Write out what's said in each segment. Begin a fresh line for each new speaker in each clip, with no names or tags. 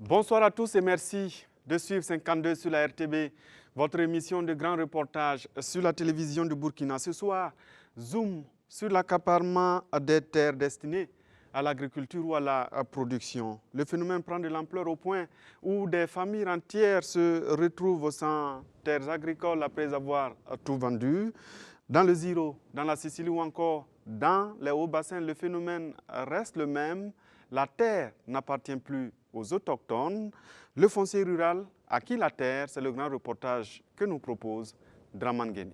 Bonsoir à tous et merci de suivre 52 sur la RTB, votre émission de grand reportage sur la télévision de Burkina. Ce soir, zoom sur l'accaparement des terres destinées à l'agriculture ou à la production. Le phénomène prend de l'ampleur au point où des familles entières se retrouvent sans terres agricoles après avoir tout vendu. Dans le Ziro, dans la Sicile ou encore dans les hauts bassins, le phénomène reste le même. La terre n'appartient plus aux autochtones. Le foncier rural acquis la terre, c'est le grand reportage que nous propose Draman Guéné.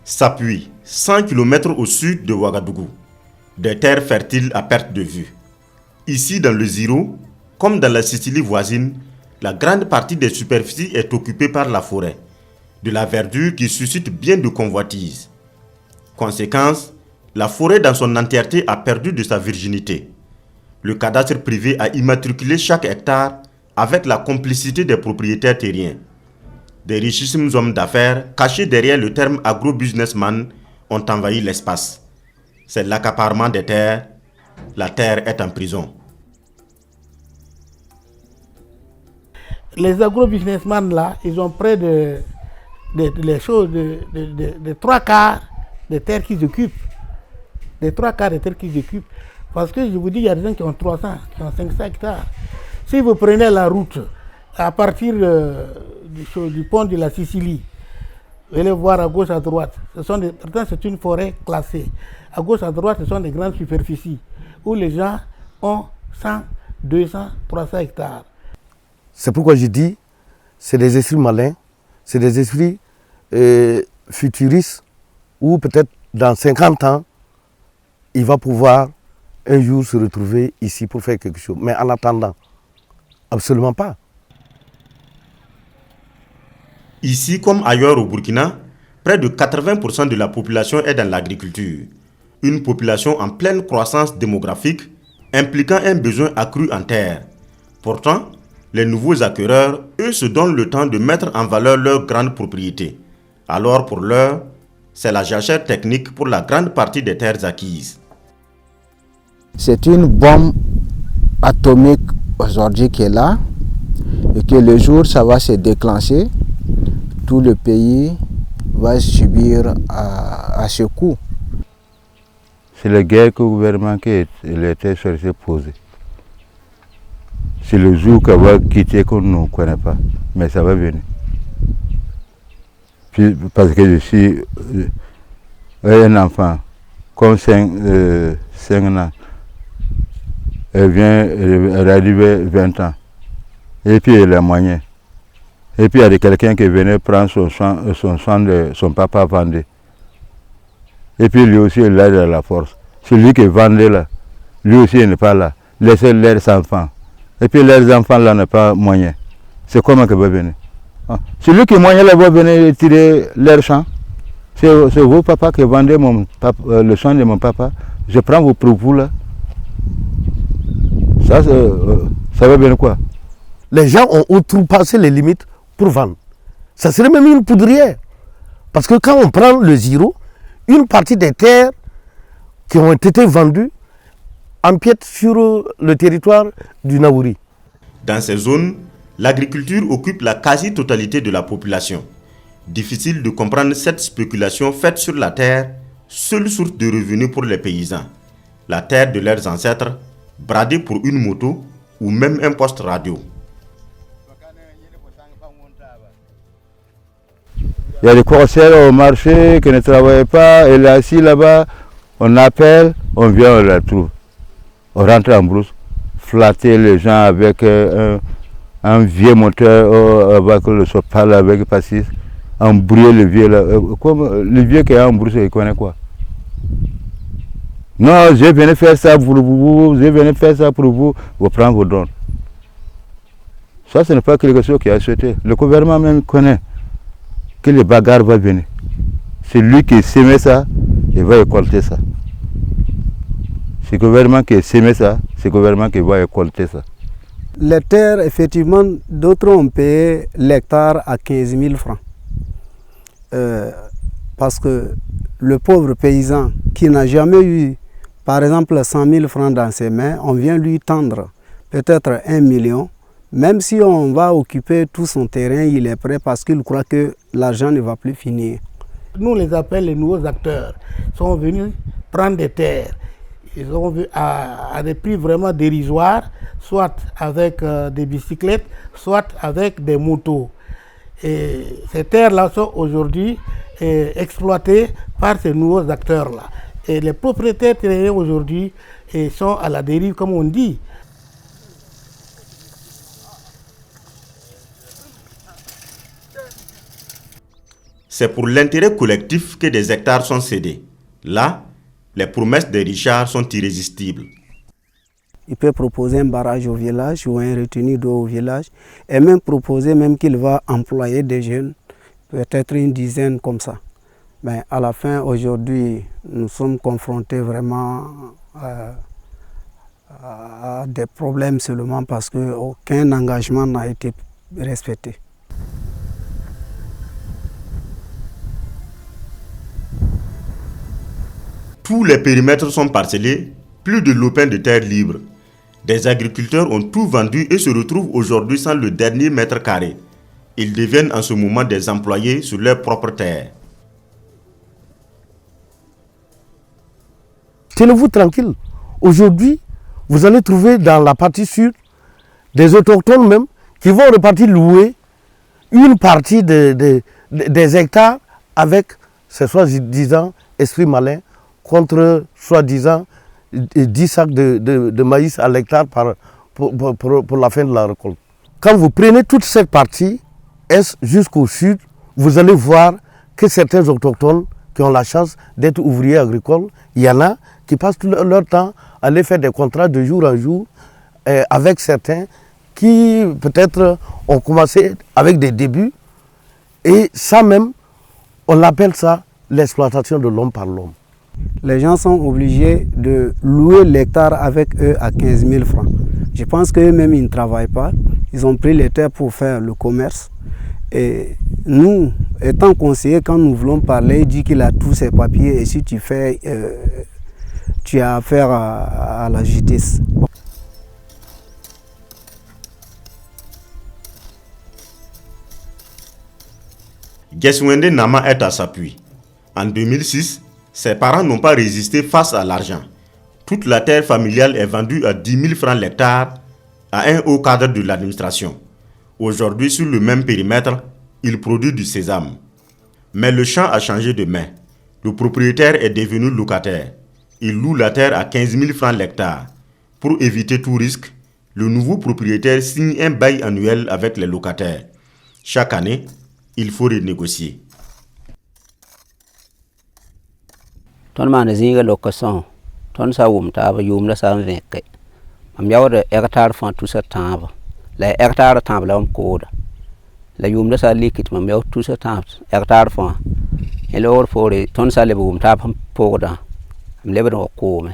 S'appuie 100 km au sud de Ouagadougou, des terres fertiles à perte de vue. Ici dans le Ziro, comme dans la Sicile voisine, la grande partie des superficies est occupée par la forêt, de la verdure qui suscite bien de convoitises. Conséquence, la forêt dans son entièreté a perdu de sa virginité. Le cadastre privé a immatriculé chaque hectare avec la complicité des propriétaires terriens. Des richissimes hommes d'affaires, cachés derrière le terme agro-businessman, ont envahi l'espace. C'est l'accaparement des terres. La terre est en prison.
Les agro-businessmen là, ils ont près de trois quarts des terres qu'ils occupent. Les trois quarts des terres qu'ils occupent. Parce que je vous dis, il y a des gens qui ont 300, qui ont 500 hectares. Si vous prenez la route à partir du pont de la Sicile, vous allez voir à gauche, à droite. Pourtant, c'est une forêt classée. À gauche, à droite, ce sont des grandes superficies où les gens ont 100, 200, 300 hectares.
C'est pourquoi je dis, c'est des esprits malins, c'est des esprits futuristes, où peut-être dans 50 ans, il va pouvoir un jour se retrouver ici pour faire quelque chose. Mais en attendant, absolument pas.
Ici comme ailleurs au Burkina, près de 80% de la population est dans l'agriculture. Une population en pleine croissance démographique, impliquant un besoin accru en terre. Pourtant, les nouveaux acquéreurs, eux, se donnent le temps de mettre en valeur leurs grandes propriétés. Alors pour l'heure, c'est la jachère technique pour la grande partie des terres acquises.
C'est une bombe atomique aujourd'hui qui est là, et que le jour ça va se déclencher, tout le pays va subir à ce coup.
C'est la guerre que le gouvernement qui était cherché poser. C'est le jour qu'on va quitter qu'on ne connaît pas, mais ça va venir. Puis, parce que je suis un enfant, comme 5 ans, elle arrive 20 ans, et puis elle a moyen. Et puis il y a quelqu'un qui venait prendre son sang de son papa vendait. Et puis lui aussi il a de la force. Celui qui vendait là, lui aussi il n'est pas là. Laissez leurs enfants. Et puis leurs enfants là n'ont pas moyen. C'est comment qu'il va venir? Celui qui est moyen là va venir tirer leur champ. C'est vos papas qui vendaient le champ de mon papa. Je prends vos propos là. Ça va venir quoi?
Les gens ont outrepassé les limites pour vendre. Ça serait même une poudrière. Parce que quand on prend le Ziro, une partie des terres qui ont été vendues empiètent sur le territoire du Naouri.
Dans ces zones, l'agriculture occupe la quasi-totalité de la population. Difficile de comprendre cette spéculation faite sur la terre, seule source de revenus pour les paysans. La terre de leurs ancêtres, bradée pour une moto ou même un poste radio.
Il y a des corsaires au marché qui ne travaillent pas, elle est assise là-bas, on appelle, on vient, on la trouve. On rentre en brousse, flatter les gens avec un vieux moteur, avec le sopal, avec le passis, embrouiller le vieux là. Comme le vieux qui est en brousse, il connaît quoi? Non, je viens faire ça pour vous, je viens faire ça pour vous, vous prenez vos dons. Ça, ce n'est pas quelque chose qui a souhaité. Le gouvernement même connaît que les bagarres vont venir. C'est lui qui s'aimait ça, il va récolter ça. C'est le gouvernement qui a sémé ça, c'est le gouvernement qui va récolter ça.
Les terres, effectivement, d'autres ont payé l'hectare à 15 000 francs. Parce que le pauvre paysan qui n'a jamais eu, par exemple, 100 000 francs dans ses mains, on vient lui tendre peut-être 1 million. Même si on va occuper tout son terrain, il est prêt parce qu'il croit que l'argent ne va plus finir.
Nous, on les appelle les nouveaux acteurs. Ils sont venus prendre des terres. Ils ont vu à des prix vraiment dérisoires, soit avec des bicyclettes, soit avec des motos. Et ces terres-là sont aujourd'hui exploitées par ces nouveaux acteurs-là. Et les propriétaires terriens aujourd'hui sont à la dérive, comme on dit.
C'est pour l'intérêt collectif que des hectares sont cédés. Là, les promesses des Richards sont irrésistibles.
Il peut proposer un barrage au village ou un retenu d'eau au village et même proposer même qu'il va employer des jeunes, peut-être une dizaine comme ça. Mais à la fin, aujourd'hui, nous sommes confrontés vraiment à des problèmes seulement parce qu'aucun engagement n'a été respecté.
Tous les périmètres sont parcellés, plus de lopins de terre libre. Des agriculteurs ont tout vendu et se retrouvent aujourd'hui sans le dernier mètre carré. Ils deviennent en ce moment des employés sur leur propre terre.
Tenez-vous tranquille. Aujourd'hui, vous allez trouver dans la partie sud des autochtones même qui vont repartir louer une partie des hectares avec ces soi-disant esprits malins contre soi-disant 10 sacs de maïs à l'hectare pour la fin de la récolte. Quand vous prenez toute cette partie, est jusqu'au sud, vous allez voir que certains autochtones qui ont la chance d'être ouvriers agricoles, il y en a qui passent tout leur temps à aller faire des contrats de jour en jour avec certains qui peut-être ont commencé avec des débuts et ça même, on appelle ça l'exploitation de l'homme par l'homme.
Les gens sont obligés de louer l'hectare avec eux à 15 000 francs. Je pense qu'eux-mêmes, ils ne travaillent pas. Ils ont pris les terres pour faire le commerce. Et nous, étant conseillers, quand nous voulons parler, il dit qu'il a tous ses papiers et si tu fais, tu as affaire à la justice.
Geswende Nama est à s'appuyer. En 2006, ses parents n'ont pas résisté face à l'argent. Toute la terre familiale est vendue à 10 000 francs l'hectare à un haut cadre de l'administration. Aujourd'hui, sur le même périmètre, il produit du sésame. Mais le champ a changé de main. Le propriétaire est devenu locataire. Il loue la terre à 15 000 francs l'hectare. Pour éviter tout risque, le nouveau propriétaire signe un bail annuel avec les locataires. Chaque année, il faut renégocier.
Ton man zinga location ton sa wum ta ba yum la sa veke am yawde hectare fan tout ça temps la hectare temps la ko da la yum la sa likit mam yaw tout ça temps hectare fan et lor fore ton sa le wum ta pam po da am lebe do ko me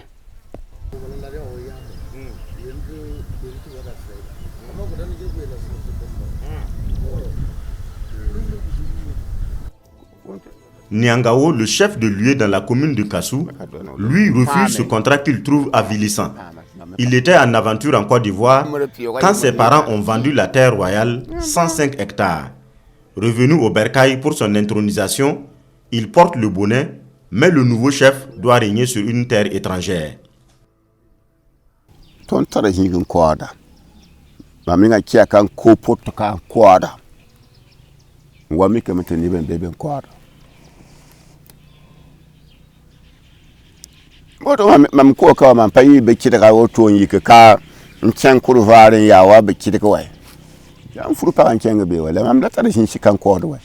Niangao, le chef de lieu dans la commune de Kassou, lui refuse ce contrat qu'il trouve avilissant. Il était en aventure en Côte d'Ivoire quand ses parents ont vendu la terre royale 105 hectares. Revenu au Bercail pour son intronisation, il porte le bonnet, mais le nouveau chef doit régner sur une terre étrangère.
Mam ko ka man payi be kidga woto yi ka ncen kurvarin yawa be kidga wai jan furu pa ncen be wala mam da tar shin kan ko do wai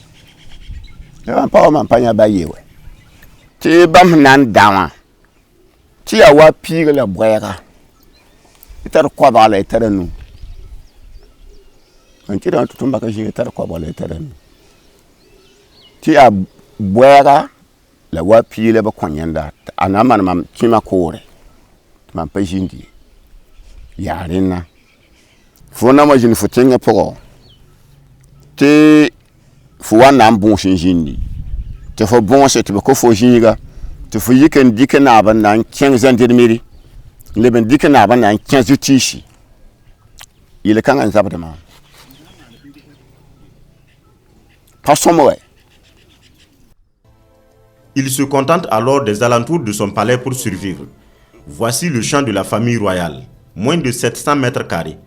ya pa man panya ba yi wai ti bam nan dawa ti yawa pi la boyaka itar ko ba la itar nu an kira tutun ba ka shi itar ko ba la itar nu ti a boyaka la wa pi le ba konyanda ana man mam kima kore man pa jindi yarina fo na ma jini fo tenga poko te fo wana bon jindi te fo bon se te ko fo jinga te fo yiken dikena ban nan 15 gendarmerie le ben dikena ban nan 15 tishi il kan an zabdama pas somme.
Il se contente alors des alentours de son palais pour survivre. Voici le champ de la famille royale, moins de 700 mètres carrés.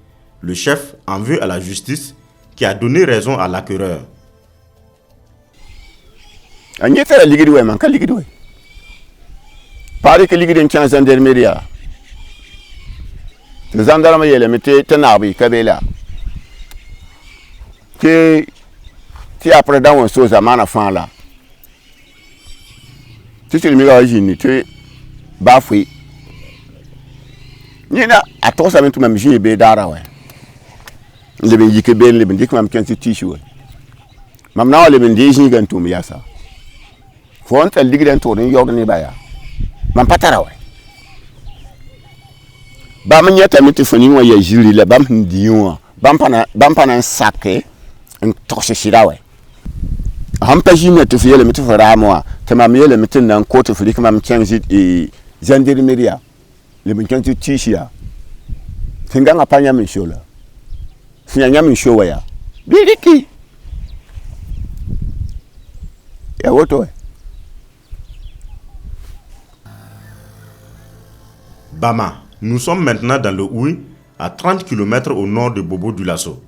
Le chef en veut à la justice qui a donné raison à l'acquéreur.
Agneta la ligidwe man ka ligidwe. Pare que ligidwe tient gendarmerie. Le gendarme yele mete tenabi kabela. Que ti après dans une chose à mana fan là. Tu le mira jini tu bafui ni na ato sa mentu mam jini be dara we le ben yike be le ben dik mam kan ti tishu we mam na le ben di jini gan tum yasa fon ta ligden to ni yog ni baya mam patara we ba man yata mitu foni wa ya jiri le bam ndiyo bam pana sake en toshe shirawe hampa jini to fiele mitu fara mo te mam yele mitin nan ko to fili mam kenzi e gendarmerie le bin kenzi tishia tinga ngapanya min shola sinya min showa ya bidiki ya woto.
Bama, nous sommes maintenant dans le Ouï, à 30 km au nord de Bobo Dioulasso.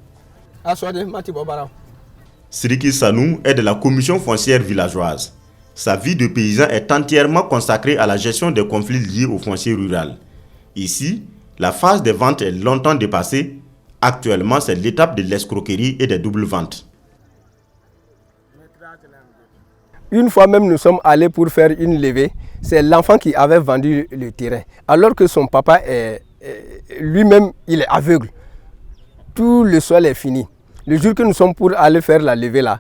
Siriki Sanou est de la commission foncière villageoise. Sa vie de paysan est entièrement consacrée à la gestion des conflits liés au foncier rural. Ici, la phase des ventes est longtemps dépassée. Actuellement, c'est l'étape de l'escroquerie et des doubles ventes.
Une fois même, nous sommes allés pour faire une levée. C'est l'enfant qui avait vendu le terrain. Alors que son papa, lui-même, il est aveugle. Tout le sol est fini. Le jour que nous sommes pour aller faire la levée là,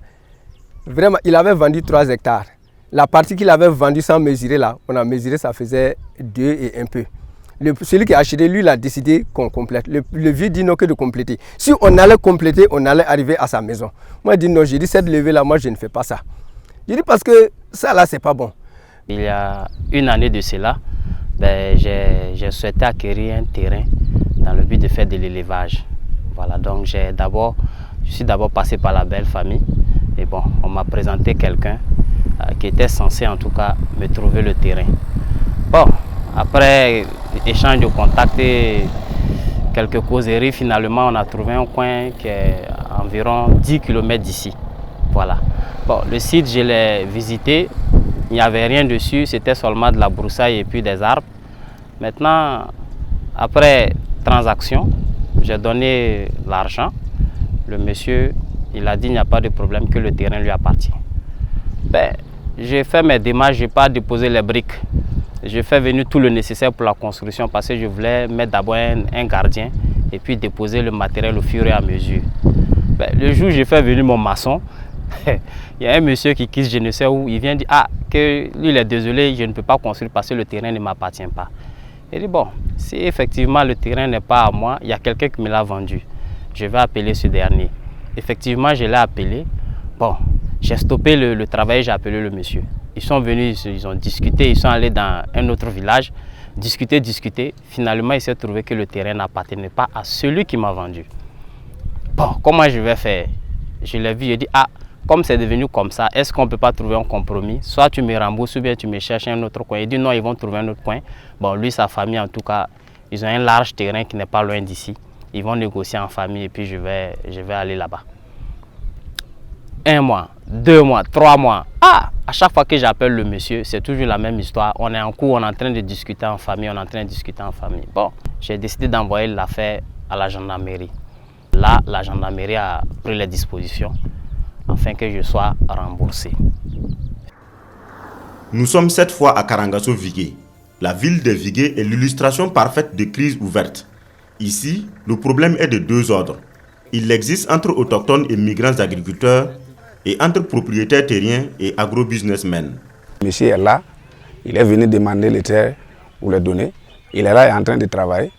vraiment, il avait vendu 3 hectares. La partie qu'il avait vendue sans mesurer là, on a mesuré, ça faisait 2 et un peu. Celui qui a acheté, lui, il a décidé qu'on complète. Le vieux dit non que de compléter. Si on allait compléter, on allait arriver à sa maison. Moi, je dis non, j'ai dit cette levée là, moi, je ne fais pas ça. Je dis parce que ça là, c'est pas bon.
Il y a une année de cela, j'ai souhaité acquérir un terrain dans le but de faire de l'élevage. Voilà, donc je suis d'abord passé par la belle famille. Et bon, on m'a présenté quelqu'un qui était censé en tout cas me trouver le terrain. Bon, après échange de contacts et quelques causeries, finalement on a trouvé un coin qui est à environ 10 km d'ici. Voilà. Bon, le site, je l'ai visité, il n'y avait rien dessus, c'était seulement de la broussaille et puis des arbres. Maintenant, après transaction, j'ai donné l'argent. Le monsieur, il a dit qu'il n'y a pas de problème, que le terrain lui appartient. J'ai fait mes démarches, je n'ai pas déposé les briques. J'ai fait venir tout le nécessaire pour la construction parce que je voulais mettre d'abord un gardien et puis déposer le matériel au fur et à mesure. Le jour où j'ai fait venir mon maçon, il y a un monsieur qui quitte je ne sais où, il vient dire que lui il est désolé, je ne peux pas construire parce que le terrain ne m'appartient pas. Il dit bon, si effectivement le terrain n'est pas à moi, il y a quelqu'un qui me l'a vendu. Je vais appeler ce dernier. Effectivement, je l'ai appelé. Bon, j'ai stoppé le travail, j'ai appelé le monsieur. Ils sont venus, ils ont discuté, ils sont allés dans un autre village, discuter. Finalement, il s'est trouvé que le terrain n'appartenait pas à celui qui m'a vendu. Bon, comment je vais faire? Je l'ai vu, je dis comme c'est devenu comme ça, est-ce qu'on ne peut pas trouver un compromis? Soit tu me rembourses ou bien tu me cherches un autre coin. Il dit non, ils vont trouver un autre coin. Bon, lui, sa famille, en tout cas, ils ont un large terrain qui n'est pas loin d'ici. Ils vont négocier en famille et puis je vais aller là-bas. 1 mois, 2 mois, 3 mois. À chaque fois que j'appelle le monsieur, c'est toujours la même histoire. On est en cours, on est en train de discuter en famille, Bon, j'ai décidé d'envoyer l'affaire à la gendarmerie. Là, la gendarmerie a pris les dispositions afin que je sois remboursé.
Nous sommes cette fois à Karangasso-Vigué. La ville de Vigué est l'illustration parfaite de crise ouverte. Ici, le problème est de 2 ordres. Il existe entre autochtones et migrants agriculteurs et entre propriétaires terriens et agro-businessmen.
Monsieur est là, il est venu demander les terres pour les donner Il est là en train de travailler.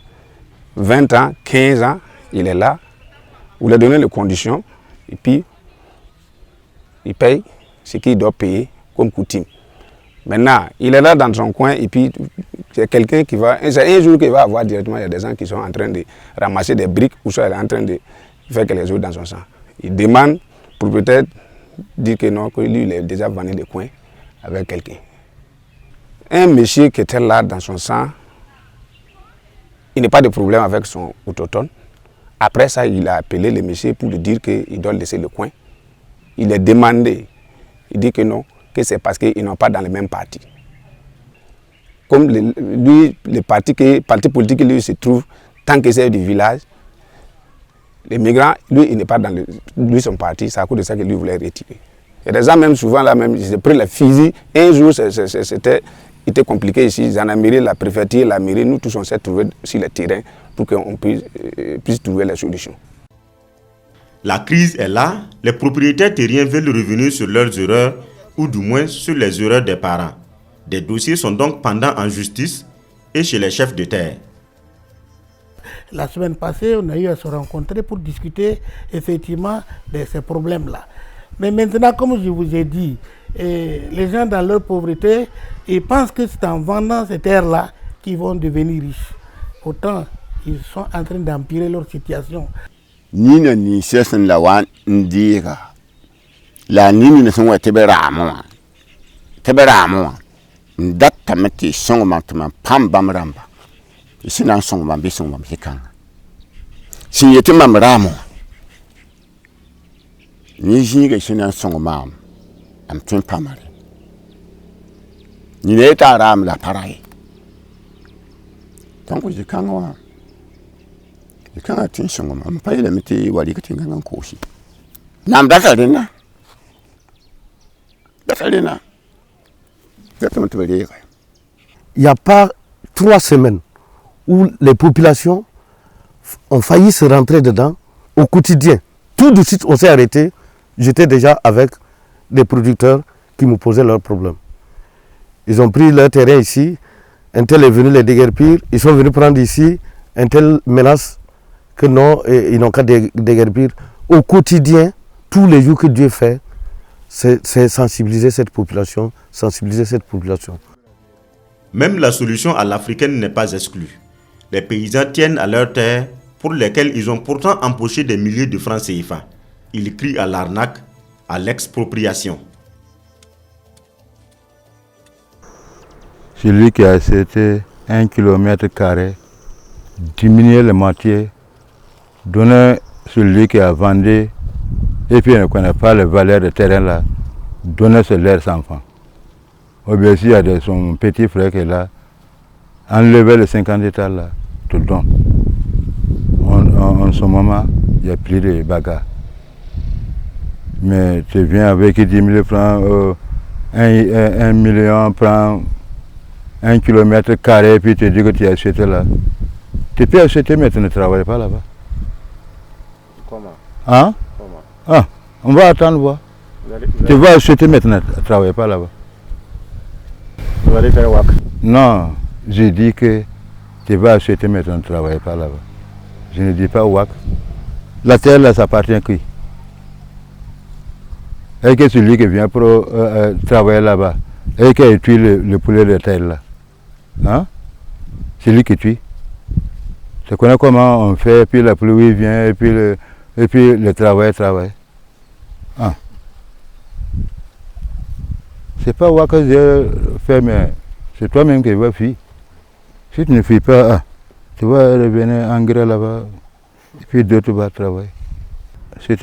20 ans, 15 ans, il est là. Vous lui donnez les conditions et puis il paye ce qu'il doit payer comme coutume. Maintenant, il est là dans son coin et puis c'est quelqu'un qui va... C'est un jour qu'il va avoir directement, il y a des gens qui sont en train de ramasser des briques ou soit il est en train de faire quelque chose dans son sang. Il demande pour peut-être dire que non, que lui, il est déjà venu des coins avec quelqu'un. Un monsieur qui était là dans son sang, il n'a pas de problème avec son autochtone. Après ça, il a appelé le monsieur pour lui dire qu'il doit laisser le coin. Il est demandé. Il dit que non, que c'est parce qu'ils n'ont pas dans le même parti. Comme lui, le parti politique, lui, se trouve, tant que c'est du village, les migrants, lui, il n'est pas dans son parti, c'est à cause de ça que lui voulait retirer. Il y a des gens, même souvent, là, même, ils ont pris la fusil. Un jour, c'était compliqué ici. Gendarmerie, la préfecture, la mairie, nous tous, on s'est trouvés sur le terrain pour qu'on puisse trouver la solution.
La crise est là, les propriétaires terriens veulent revenir sur leurs erreurs ou du moins sur les erreurs des parents. Des dossiers sont donc pendants en justice et chez les chefs de terre.
La semaine passée, on a eu à se rencontrer pour discuter effectivement de ces problèmes-là. Mais maintenant, comme je vous ai dit, les gens dans leur pauvreté, ils pensent que c'est en vendant ces terres-là qu'ils vont devenir riches. Pourtant, ils sont en train d'empirer leur situation.
Nina ni sesan la wan ndiga la nini ne son wete beramo ndatta mati song mantuma pam bamramba isina song mambi song mam hikan si yete mamramo ni jinga isina song mam am tun pamare ni ne ta ram la parai tango jikanga quand attention, on paye la météo, on va dire que tu as un coach. Nam Datalina.
Il n'y a pas 3 semaines où les populations ont failli se rentrer dedans au quotidien. Tout de suite, on s'est arrêté. J'étais déjà avec des producteurs qui me posaient leurs problèmes. Ils ont pris leur terrain ici. Un tel est venu les déguerpir. Ils sont venus prendre ici. Un tel menace que non, ils n'ont qu'à déguerpir. Au quotidien, tous les jours que Dieu fait, c'est sensibiliser cette population,
Même la solution à l'africaine n'est pas exclue. Les paysans tiennent à leurs terres pour lesquelles ils ont pourtant empoché des milliers de francs CFA. Ils crient à l'arnaque, à l'expropriation.
Celui qui a acheté 1 km², diminuer la moitié, donner celui qui a vendu, et puis il ne connaît pas les valeurs de terrain là, donner sur leurs enfants. Ou bien s'il y a son petit frère qui est là, enlever les 50 hectares là, te donne. En ce moment, il n'y a plus de bagarre. Mais tu viens avec 10 000 francs, 1 million, prends 1 km², puis tu dis que tu as acheté là. Tu peux acheter, mais tu ne travailles pas là-bas.
Comment?
Hein?
Comment?
Ah, on va attendre voir. Tu vas acheter maintenant, tu ne travailles pas là-bas.
Vous allez faire WAC?
Non, j'ai dit que tu vas acheter maintenant, tu ne travailles pas là-bas. Je ne dis pas WAC. La terre là, ça appartient à qui? Et que celui qui vient pour travailler là-bas, et qui tue le poulet de terre là. Hein? C'est lui qui tue. Tu connais comment on fait, puis la pluie vient, et puis le travail. Ah. C'est pas moi que je fais, mais c'est toi-même qui vas fuir. Si tu ne fuis pas, tu vas revenir en gré là-bas, et puis d'autres vont travailler. Si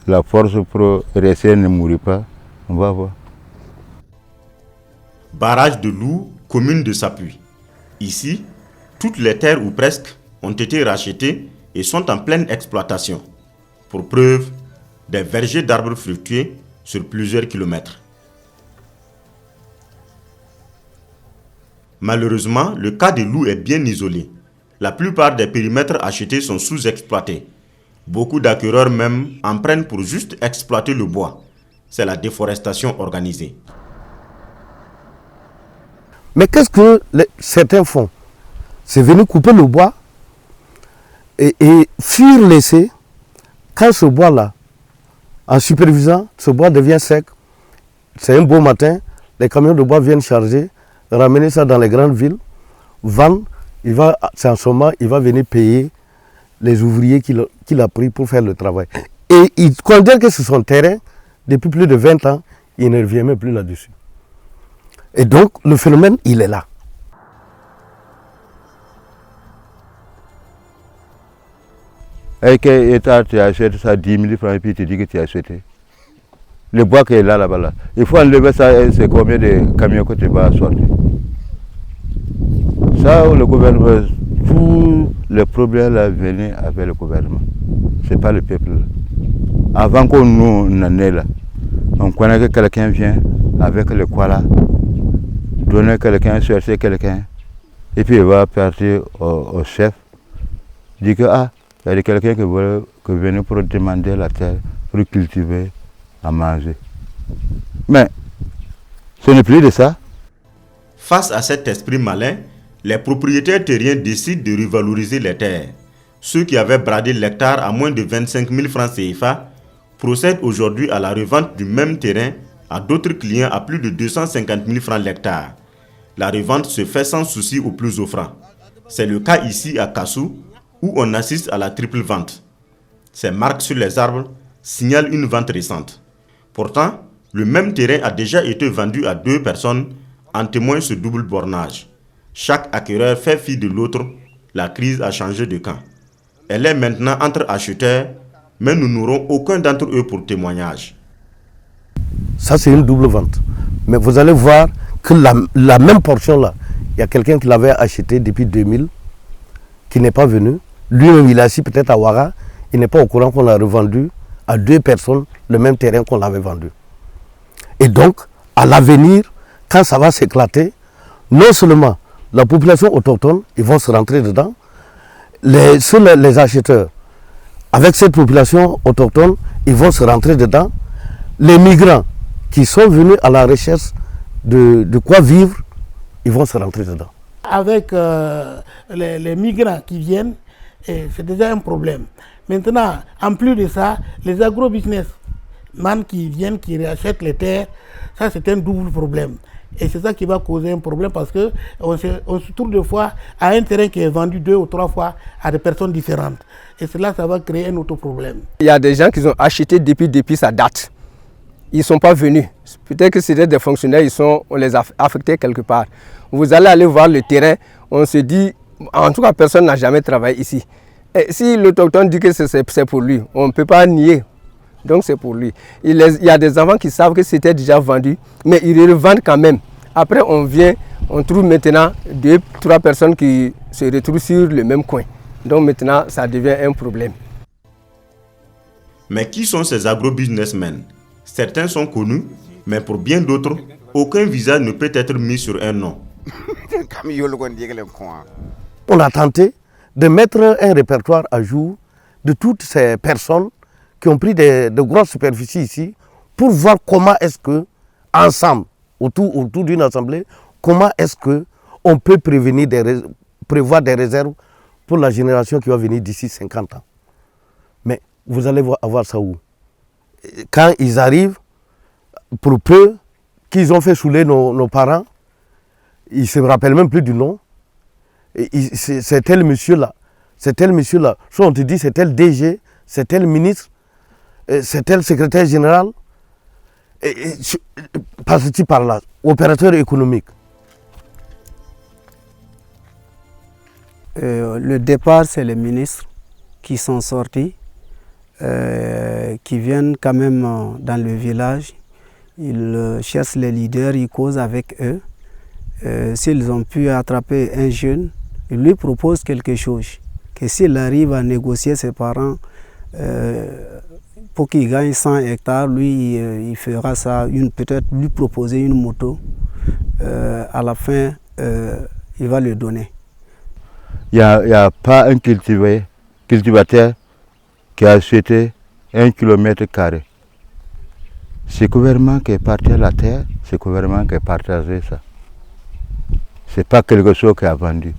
la force pour rester ne mourit pas, on va voir.
Barrage de Lou, commune de Sapuy. Ici, toutes les terres ou presque ont été rachetées et sont en pleine exploitation. Pour preuve, des vergers d'arbres fruitiers sur plusieurs kilomètres. Malheureusement, le cas de Lou est bien isolé. La plupart des périmètres achetés sont sous-exploités. Beaucoup d'acquéreurs même en prennent pour juste exploiter le bois. C'est la déforestation organisée.
Mais qu'est-ce que certains font? c'est venu couper le bois et fuir laissé. Quand ce bois-là, en supervisant, ce bois devient sec, c'est un beau matin, les camions de bois viennent charger, ramener ça dans les grandes villes, vendre, c'est en ce moment, il va venir payer les ouvriers qu'il a pris pour faire le travail. Et il considère que c'est son terrain, depuis plus de 20 ans, il ne revient même plus là-dessus. Et donc, le phénomène, il est là.
Et que tu achètes ça 10 000 francs et puis tu dis que tu as acheté. Le bois qui est là-bas, là. Il faut enlever ça, c'est combien de camions que tu vas sortir. Ça, le gouvernement, tous les problèmes là venaient avec le gouvernement. Ce n'est pas le peuple. Avant qu'on nous en est là, on connaît que quelqu'un vient avec le koala, donner quelqu'un, chercher quelqu'un, et puis il va partir au chef, dit que il y a quelqu'un qui veut venir pour demander la terre, pour cultiver, à manger. Mais ce n'est plus de ça.
Face à cet esprit malin, les propriétaires terriens décident de revaloriser les terres. Ceux qui avaient bradé l'hectare à moins de 25 000 francs CFA procèdent aujourd'hui à la revente du même terrain à d'autres clients à plus de 250 000 francs l'hectare. La revente se fait sans souci aux plus offrants. C'est le cas ici à Kassou, où on assiste à la triple vente. Ces marques sur les arbres signalent une vente récente. Pourtant, le même terrain a déjà été vendu à 2 personnes, en témoigne ce double bornage. Chaque acquéreur fait fi de l'autre, la crise a changé de camp. Elle est maintenant entre acheteurs, mais nous n'aurons aucun d'entre eux pour témoignage.
Ça, c'est une double vente. Mais vous allez voir que la même portion-là, il y a quelqu'un qui l'avait acheté depuis 2000, qui n'est pas venu. Lui-même, il est assis peut-être à Ouara, il n'est pas au courant qu'on a revendu à 2 personnes le même terrain qu'on l'avait vendu. Et donc, à l'avenir, quand ça va s'éclater, non seulement la population autochtone, ils vont se rentrer dedans, les acheteurs, avec cette population autochtone, ils vont se rentrer dedans. Les migrants qui sont venus à la recherche de quoi vivre, ils vont se rentrer dedans.
Avec les migrants qui viennent, c'est déjà un problème. Maintenant, en plus de ça, les agro-businessmen qui viennent, qui rachètent les terres, ça c'est un double problème. Et c'est ça qui va causer un problème parce qu'on se trouve des fois à un terrain qui est vendu 2 ou 3 fois à des personnes différentes. Et cela, ça va créer un autre problème.
Il y a des gens qui ont acheté depuis sa date. Ils ne sont pas venus. Peut-être que c'était des fonctionnaires, on les a affectés quelque part. Vous allez aller voir le terrain, on se dit, en tout cas personne n'a jamais travaillé ici. Et si l'autochtone dit que c'est pour lui, on ne peut pas nier. Donc c'est pour lui. Il y a des enfants qui savent que c'était déjà vendu, mais ils le revendent quand même. Après on trouve maintenant 2 ou 3 personnes qui se retrouvent sur le même coin. Donc maintenant ça devient un problème.
Mais qui sont ces agro-businessmen? Certains sont connus, mais pour bien d'autres, aucun visage ne peut être mis sur un nom.
On a tenté de mettre un répertoire à jour de toutes ces personnes qui ont pris de grosses superficies ici pour voir comment est-ce que, ensemble, autour d'une assemblée, comment est-ce qu'on peut prévoir des réserves pour la génération qui va venir d'ici 50 ans. Mais vous allez avoir ça où? Quand ils arrivent, pour peu qu'ils ont fait saouler nos parents, ils ne se rappellent même plus du nom. C'est tel monsieur-là, soit on te dit c'est tel DG, c'est tel ministre, c'est tel secrétaire général, passe-t-il par là, opérateur économique.
Le départ, c'est les ministres qui sont sortis, qui viennent quand même dans le village. Ils cherchent les leaders, ils causent avec eux. S'ils ont pu attraper un jeune, ils lui proposent quelque chose. Que s'il arrive à négocier ses parents pour qu'il gagne 100 hectares, lui, il fera ça, peut-être lui proposer une moto. À la fin, il va le donner.
Il n'y a pas un cultivateur qui a acheté 1 km². C'est le gouvernement qui est parti à la terre, c'est le gouvernement qui a partagé ça. Ce n'est pas quelque chose qui a vendu.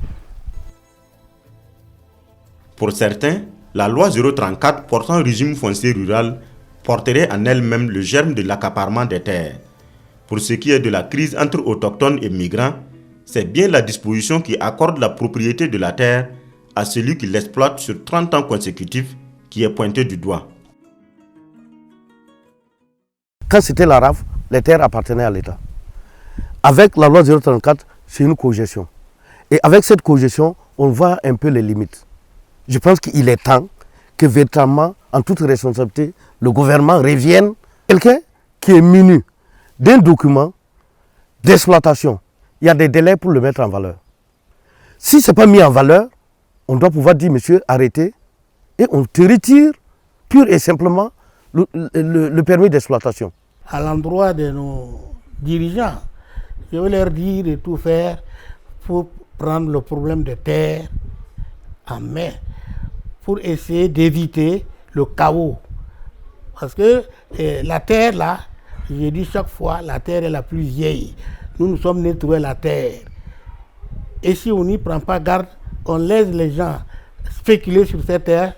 Pour certains, la loi 034 portant régime foncier rural porterait en elle-même le germe de l'accaparement des terres. Pour ce qui est de la crise entre autochtones et migrants, c'est bien la disposition qui accorde la propriété de la terre à celui qui l'exploite sur 30 ans consécutifs qui est pointée du doigt.
Quand c'était la RAF, les terres appartenaient à l'État. Avec la loi 034, c'est une cogestion. Et avec cette cogestion, on voit un peu les limites. Je pense qu'il est temps que véritablement, en toute responsabilité, le gouvernement revienne. Quelqu'un qui est muni d'un document d'exploitation, il y a des délais pour le mettre en valeur. Si ce n'est pas mis en valeur, on doit pouvoir dire, monsieur, arrêtez, et on te retire pur et simplement le permis d'exploitation.
À l'endroit de nos dirigeants, je veux leur dire de tout faire pour prendre le problème de terre en main, pour essayer d'éviter le chaos. Parce que la terre, là, je dis chaque fois, la terre est la plus vieille. Nous sommes nés trouver la terre. Et si on n'y prend pas garde, on laisse les gens spéculer sur cette terre,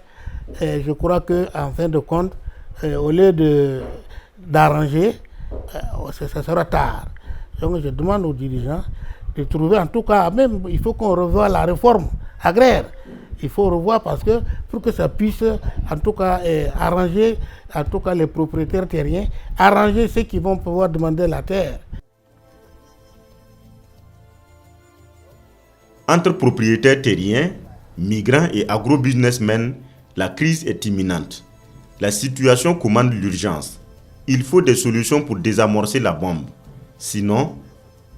je crois qu'en fin de compte, au lieu d'arranger, ça sera tard. Donc je demande aux dirigeants de trouver, en tout cas, même il faut qu'on revoie la réforme agraire. Il faut revoir parce que pour que ça puisse, en tout cas, arranger, en tout cas les propriétaires terriens, arranger ceux qui vont pouvoir demander la terre.
Entre propriétaires terriens, migrants et agro-businessmen, la crise est imminente. La situation commande l'urgence. Il faut des solutions pour désamorcer la bombe. Sinon,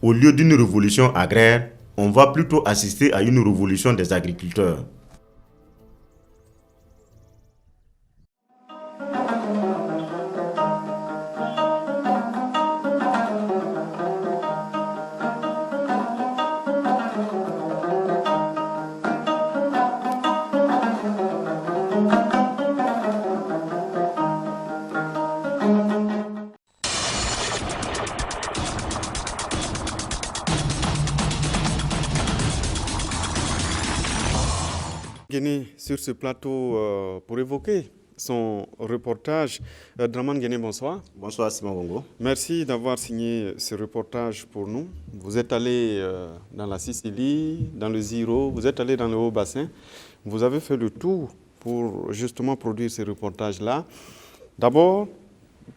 au lieu d'une révolution agraire, on va plutôt assister à une révolution des agriculteurs.
Guéné sur ce plateau pour évoquer son reportage. Draman Guéné, bonsoir.
Bonsoir Simon Bongo.
Merci d'avoir signé ce reportage pour nous. Vous êtes allé dans la Sicile, dans le Ziro, vous êtes allé dans le Haut-Bassin. Vous avez fait le tour pour justement produire ce reportage-là. D'abord,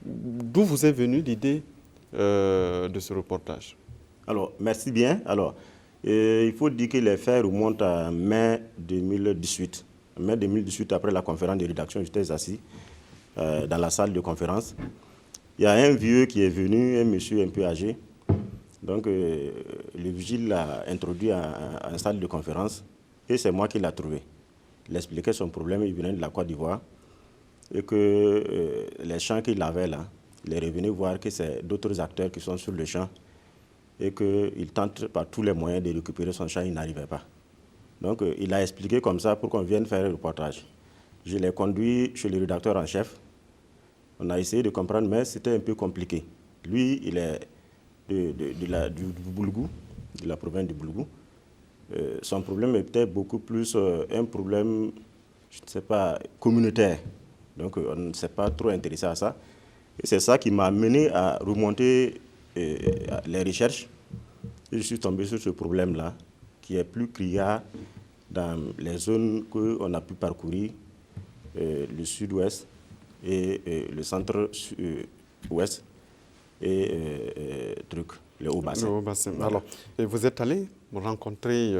d'où vous est venue l'idée de ce reportage?
Alors, merci bien. Alors, il faut dire que les faits remontent à mai 2018. Mai 2018, après la conférence de rédaction, j'étais assis dans la salle de conférence. Il y a un vieux qui est venu, un monsieur un peu âgé. Donc, le vigile l'a introduit en salle de conférence et c'est moi qui l'ai trouvé. Il expliquait son problème, il venait de la Côte d'Ivoire et que les champs qu'il avait là, il est revenu voir que c'est d'autres acteurs qui sont sur le champ et qu'il tente par tous les moyens de récupérer son champ, il n'arrivait pas. Donc, il a expliqué comme ça pour qu'on vienne faire un reportage. Je l'ai conduit chez le rédacteur en chef. On a essayé de comprendre, mais c'était un peu compliqué. Lui, il est du Boulgou, de la province du Boulgou. Son problème est peut-être beaucoup plus un problème, je ne sais pas, communautaire. Donc, on ne s'est pas trop intéressé à ça. Et c'est ça qui m'a amené à remonter les recherches. Et je suis tombé sur ce problème-là, qui est plus criard dans les zones qu'on a pu parcourir, le sud-ouest et le centre-ouest et le Haut-Bassin.
Le Haut-Bassin.
Voilà.
Alors, et vous êtes allé rencontrer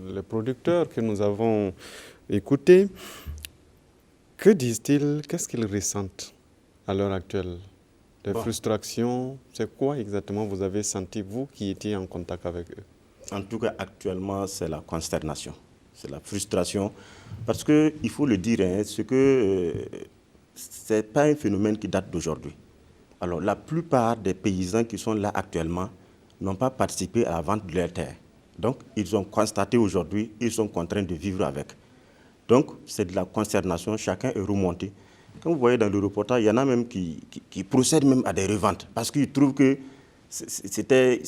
les producteurs que nous avons écoutés. Que disent-ils? Qu'est-ce qu'ils ressentent à l'heure actuelle? Des frustrations? C'est quoi exactement vous avez senti, vous qui étiez en contact avec eux?
En tout cas, actuellement, c'est la consternation, c'est la frustration. Parce qu'il faut le dire, hein, ce n'est pas un phénomène qui date d'aujourd'hui. Alors, la plupart des paysans qui sont là actuellement n'ont pas participé à la vente de leurs terres. Donc, ils ont constaté aujourd'hui, ils sont contraints de vivre avec. Donc, c'est de la consternation, chacun est remonté. Comme vous voyez dans le reportage, il y en a même qui procèdent même à des reventes parce qu'ils trouvent que c'était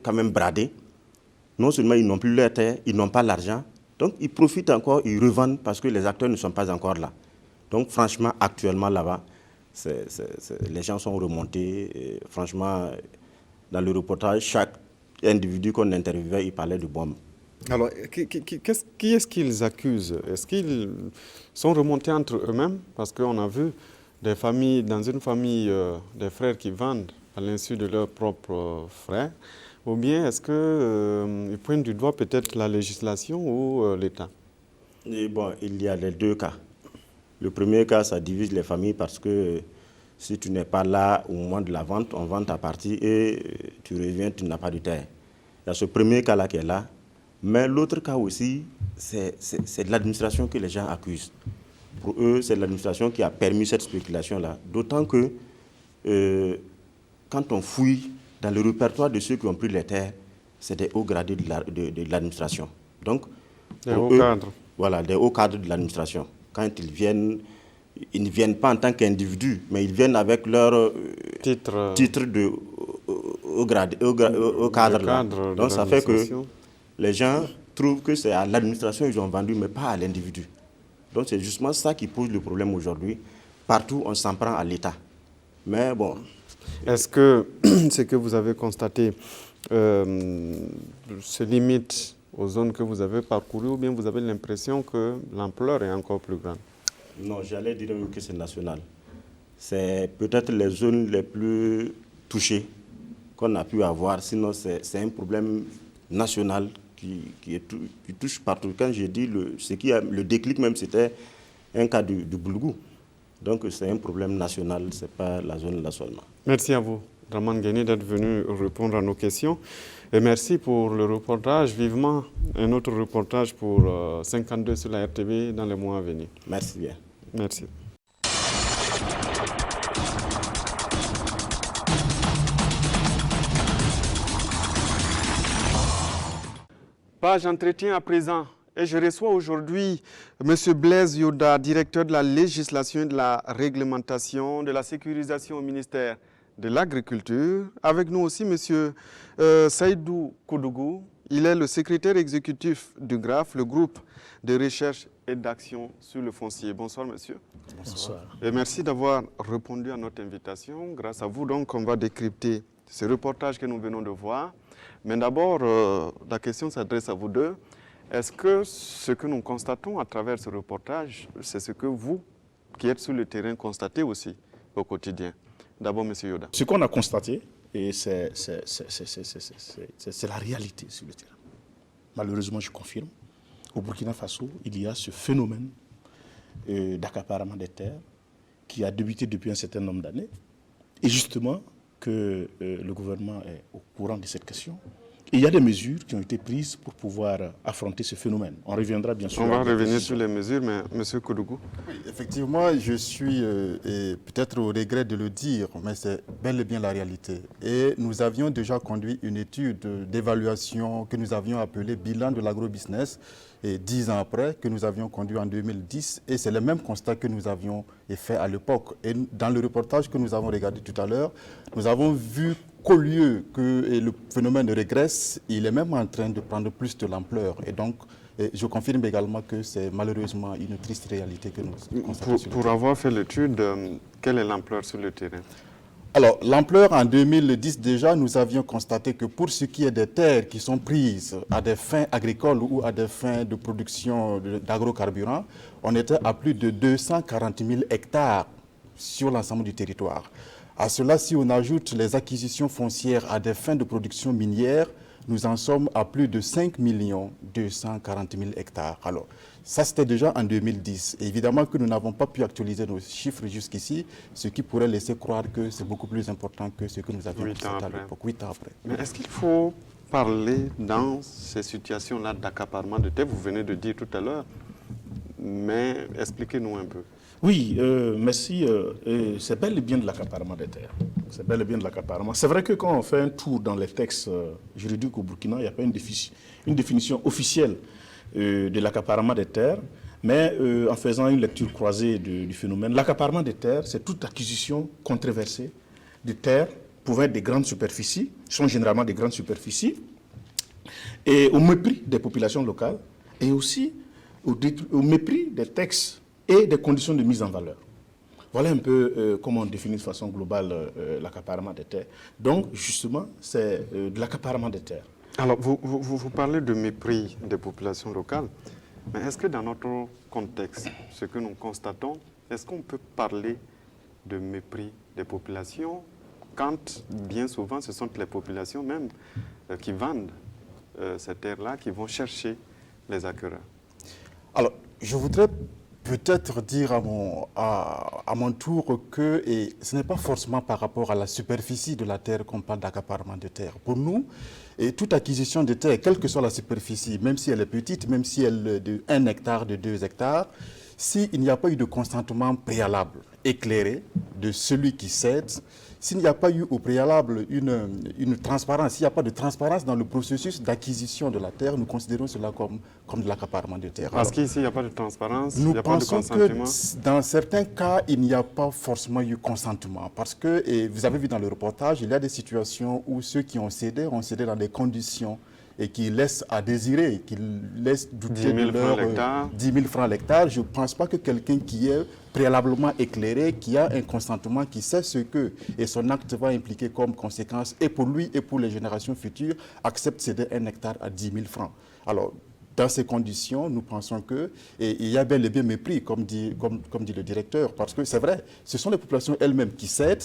quand même bradé. Non seulement ils n'ont plus leur terre, ils n'ont pas l'argent, Donc ils profitent encore, ils revendent parce que les acteurs ne sont pas encore là. Donc franchement, actuellement là-bas, les gens sont remontés. Et, franchement, dans le reportage, chaque individu qu'on interviewait, il parlait de bombes.
Alors, qui est-ce qu'ils accusent? Est-ce qu'ils sont remontés entre eux-mêmes? Parce qu'on a vu des familles, dans une famille, des frères qui vendent à l'insu de leurs propres frères. Ou bien est-ce qu'ils pointent du doigt peut-être la législation ou l'État?
Bon, il y a les deux cas. Le premier cas, ça divise les familles parce que si tu n'es pas là au moment de la vente, on vend ta partie et tu reviens, tu n'as pas de terre. Il y a ce premier cas-là qui est là. Mais l'autre cas aussi, c'est de l'administration que les gens accusent. Pour eux, c'est l'administration qui a permis cette spéculation-là. D'autant que quand on fouille dans le répertoire de ceux qui ont pris les terres, c'est des hauts gradés de l'administration. Donc,
des hauts cadres.
Voilà, des hauts cadres de l'administration. Quand ils ne viennent pas en tant qu'individus, mais ils viennent avec leur titre de haut cadre. Donc, ça fait que les gens trouvent que c'est à l'administration qu'ils ont vendu, mais pas à l'individu. Donc c'est justement ça qui pose le problème aujourd'hui. Partout, on s'en prend à l'État. Mais bon.
Est-ce que ce que vous avez constaté se limite aux zones que vous avez parcourues ou bien vous avez l'impression que l'ampleur est encore plus grande?
Non, j'allais dire que c'est national. C'est peut-être les zones les plus touchées qu'on a pu avoir. Sinon, c'est un problème national qui touche partout. Quand j'ai dit le déclic même, c'était un cas du Boulgour. Donc c'est un problème national, ce n'est pas la zone là seulement.
Merci à vous, Dramane Guéni, d'être venu répondre à nos questions. Et merci pour le reportage. Vivement un autre reportage pour 52 sur la RTV dans les mois à venir.
Merci bien.
Merci. Page entretien à présent. Et je reçois aujourd'hui M. Blaise Yoda, directeur de la législation et de la réglementation, de la sécurisation au ministère de l'Agriculture. Avec nous aussi M. Saïdou Koudougou. Il est le secrétaire exécutif du GRAF, le groupe de recherche et d'action sur le foncier. Bonsoir monsieur.
Bonsoir.
Et merci d'avoir répondu à notre invitation. Grâce à vous, donc, on va décrypter ce reportage que nous venons de voir. Mais d'abord, la question s'adresse à vous deux. Est-ce que ce que nous constatons à travers ce reportage, c'est ce que vous, qui êtes sur le terrain, constatez aussi au quotidien? D'abord, M. Yoda.
Ce qu'on a constaté, c'est la réalité sur le terrain. Malheureusement, je confirme, au Burkina Faso, il y a ce phénomène d'accaparement des terres qui a débuté depuis un certain nombre d'années. Et justement, que le gouvernement est au courant de cette question. Et il y a des mesures qui ont été prises pour pouvoir affronter ce phénomène. On reviendra bien sûr.
On va revenir sur les mesures, mais M. Koudougou.
Oui, effectivement, je suis, et peut-être au regret de le dire, mais c'est bel et bien la réalité. Et nous avions déjà conduit une étude d'évaluation que nous avions appelée bilan de l'agrobusiness, et 10 ans après, que nous avions conduit en 2010. Et c'est le même constat que nous avions fait à l'époque. Et dans le reportage que nous avons regardé tout à l'heure, nous avons vu qu'au lieu que le phénomène régresse, il est même en train de prendre plus de l'ampleur. Et donc, je confirme également que c'est malheureusement une triste réalité que nous constatons.
Pour avoir fait l'étude, quelle est l'ampleur sur le terrain?
Alors, l'ampleur en 2010 déjà, nous avions constaté que pour ce qui est des terres qui sont prises à des fins agricoles ou à des fins de production d'agrocarburants, on était à plus de 240 000 hectares sur l'ensemble du territoire. À cela, si on ajoute les acquisitions foncières à des fins de production minière, nous en sommes à plus de 5 240 000 hectares. Alors, ça c'était déjà en 2010. Et évidemment que nous n'avons pas pu actualiser nos chiffres jusqu'ici, ce qui pourrait laisser croire que c'est beaucoup plus important que ce que nous avions constaté à l'époque, 8 ans après.
Mais est-ce qu'il faut parler dans ces situations-là d'accaparement de terres? Vous venez de dire tout à l'heure, mais expliquez-nous un peu.
Oui, merci. C'est bel et bien de l'accaparement des terres. C'est bel et bien de l'accaparement. C'est vrai que quand on fait un tour dans les textes juridiques au Burkina, il n'y a pas une définition officielle de l'accaparement des terres, mais en faisant une lecture croisée du phénomène, l'accaparement des terres, c'est toute acquisition controversée de terres pouvant être des grandes superficies, sont généralement des grandes superficies, et au mépris des populations locales, et aussi au mépris des textes et des conditions de mise en valeur. Voilà un peu comment on définit de façon globale l'accaparement des terres. Donc, justement, c'est de l'accaparement des terres.
Alors, vous parlez de mépris des populations locales, mais est-ce que dans notre contexte, ce que nous constatons, est-ce qu'on peut parler de mépris des populations quand, bien souvent, ce sont les populations même qui vendent ces terres-là, qui vont chercher les acquéreurs?
Alors, je voudrais peut-être dire à mon tour que et ce n'est pas forcément par rapport à la superficie de la terre qu'on parle d'accaparement de terre. Pour nous, et toute acquisition de terre, quelle que soit la superficie, même si elle est petite, même si elle est de 1 hectare, de 2 hectares, s'il n'y a pas eu de consentement préalable, éclairé, de celui qui cède, s'il n'y a pas eu au préalable une transparence, s'il n'y a pas de transparence dans le processus d'acquisition de la terre, nous considérons cela comme de l'accaparement de terre.
Parce qu'ici, il n'y a pas de transparence, il
nous
n'y a pas de
pensons
consentement.
que dans certains cas, il n'y a pas forcément eu consentement. Parce que, et vous avez vu dans le reportage, il y a des situations où ceux qui ont cédé dans des conditions et qui laissent à désirer, qui laissent douter de leur 10 000 francs l'hectare. Je ne pense pas que quelqu'un qui est préalablement éclairé, qui a un consentement, qui sait ce que et son acte va impliquer comme conséquence, et pour lui et pour les générations futures, accepte de céder 1 hectare à 10 000 francs. Alors, dans ces conditions, nous pensons qu'il y a bel et bien mépris, comme dit le directeur, parce que c'est vrai, ce sont les populations elles-mêmes qui cèdent,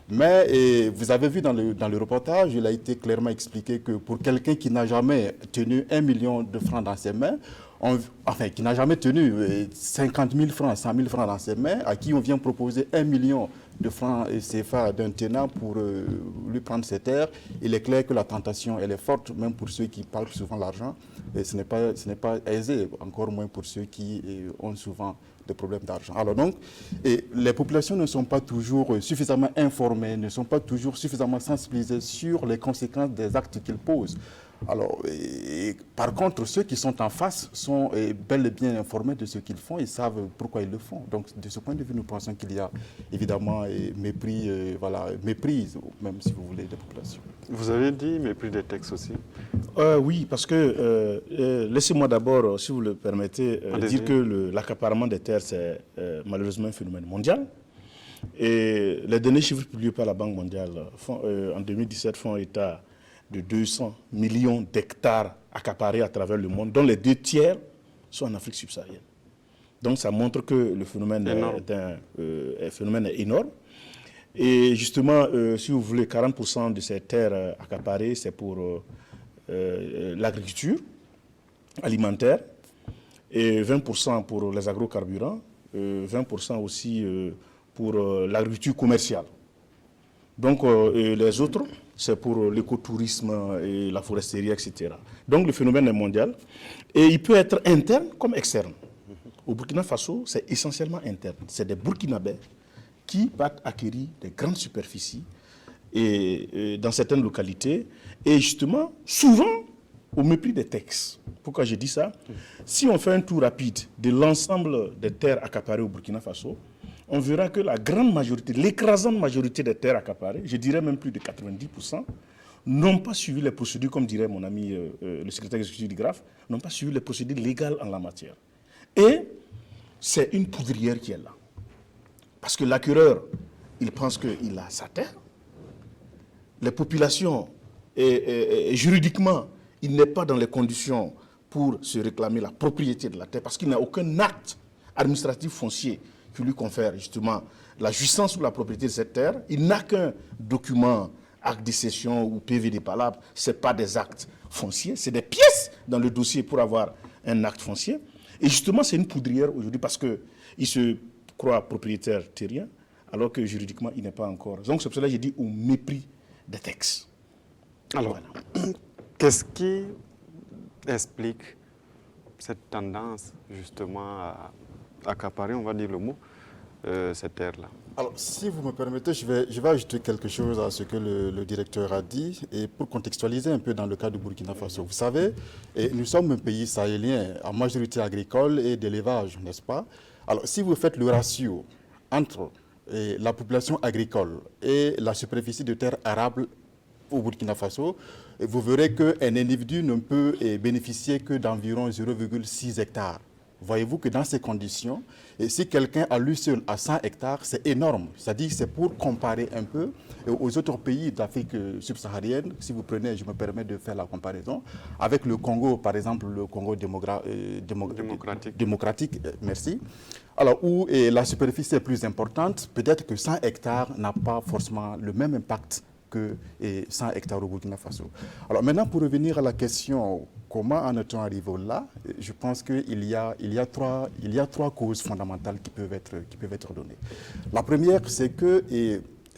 mais vous avez vu dans le reportage, il a été clairement expliqué que pour quelqu'un qui n'a jamais tenu 1 million de francs dans ses mains, qui n'a jamais tenu 50 000 francs, 100 000 francs dans ses mains, à qui on vient proposer 1 million de francs CFA d'un tenant pour lui prendre ses terres, il est clair que la tentation elle est forte, même pour ceux qui parlent souvent l'argent, et ce n'est pas aisé, encore moins pour ceux qui ont souvent des problèmes d'argent. Alors donc, les populations ne sont pas toujours suffisamment informées, ne sont pas toujours suffisamment sensibilisées sur les conséquences des actes qu'ils posent. Alors, par contre, ceux qui sont en face sont bel et bien informés de ce qu'ils font et savent pourquoi ils le font. Donc, de ce point de vue, nous pensons qu'il y a évidemment méprise, même si vous voulez, des populations.
Vous avez dit mépris des textes aussi?
Oui, parce que, laissez-moi d'abord, si vous le permettez, dire que l'accaparement des terres, c'est malheureusement un phénomène mondial. Et les derniers chiffres publiés par la Banque mondiale en 2017 font état de 200 millions d'hectares accaparés à travers le monde, dont les 2 tiers sont en Afrique subsaharienne. Donc ça montre que le phénomène est énorme. Et justement, si vous voulez, 40% de ces terres accaparées, c'est pour l'agriculture alimentaire, et 20% pour les agrocarburants, 20% aussi pour l'agriculture commerciale. Donc les autres, c'est pour l'écotourisme et la foresterie, etc. Donc le phénomène est mondial et il peut être interne comme externe. Au Burkina Faso, c'est essentiellement interne. C'est des Burkinabés qui battent acquérir des grandes superficies et dans certaines localités et justement, souvent, au mépris des textes. Pourquoi je dis ça? Si on fait un tour rapide de l'ensemble des terres accaparées au Burkina Faso, on verra que la grande majorité, l'écrasante majorité des terres accaparées, je dirais même plus de 90%, n'ont pas suivi les procédures, comme dirait mon ami le secrétaire exécutif du GRAF, n'ont pas suivi les procédures légales en la matière. Et c'est une poudrière qui est là. Parce que l'acquéreur, il pense qu'il a sa terre. Les populations, juridiquement, il n'est pas dans les conditions pour se réclamer la propriété de la terre, parce qu'il n'a aucun acte administratif foncier qui lui confère justement la jouissance sur la propriété de cette terre. Il n'a qu'un document, acte de cession ou PV des palabres. Ce n'est pas des actes fonciers, c'est des pièces dans le dossier pour avoir un acte foncier. Et justement, c'est une poudrière aujourd'hui parce qu'il se croit propriétaire terrien, alors que juridiquement, il n'est pas encore. Donc c'est pour cela que j'ai dit au mépris des textes.
Alors, voilà. Qu'est-ce qui explique cette tendance justement à accaparer, on va dire le mot, cette terre-là?
Alors, si vous me permettez, je vais ajouter quelque chose à ce que le directeur a dit, et pour contextualiser un peu dans le cas du Burkina Faso. Vous savez, nous sommes un pays sahélien, en majorité agricole et d'élevage, n'est-ce pas? Alors, si vous faites le ratio entre la population agricole et la superficie de terre arable au Burkina Faso, vous verrez qu'un individu ne peut bénéficier que d'environ 0,6 hectares Voyez-vous que dans ces conditions, et si quelqu'un à lui seul a 100 hectares, c'est énorme. C'est-à-dire c'est pour comparer un peu aux autres pays d'Afrique subsaharienne. Si vous prenez, je me permets de faire la comparaison, avec le Congo, par exemple, le Congo démocratique, merci. Alors, où la superficie est plus importante, peut-être que 100 hectares n'a pas forcément le même impact que 100 hectares au Burkina Faso. Alors maintenant, pour revenir à la question, comment en est-on arrivé là? Je pense qu'il y a trois causes fondamentales qui peuvent être données. La première, c'est que